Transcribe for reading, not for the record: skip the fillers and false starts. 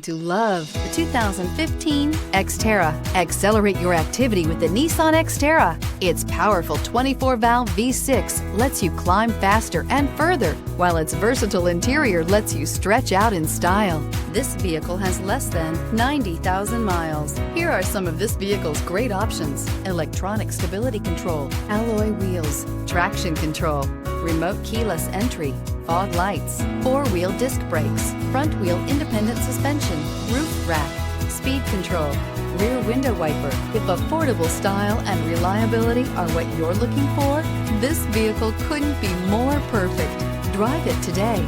To love the 2015 Xterra. Accelerate your activity with the Nissan Xterra. Its powerful 24-valve V6 lets you climb faster and further, while its versatile interior lets you stretch out in style. This vehicle has less than 90,000 miles. Here are some of this vehicle's great options: electronic stability control, alloy wheels, traction control, remote keyless entry, fog lights, four-wheel disc brakes, front-wheel independent suspension, roof rack, speed control, rear window wiper. If affordable style and reliability are what you're looking for, this vehicle couldn't be more perfect. Drive it today.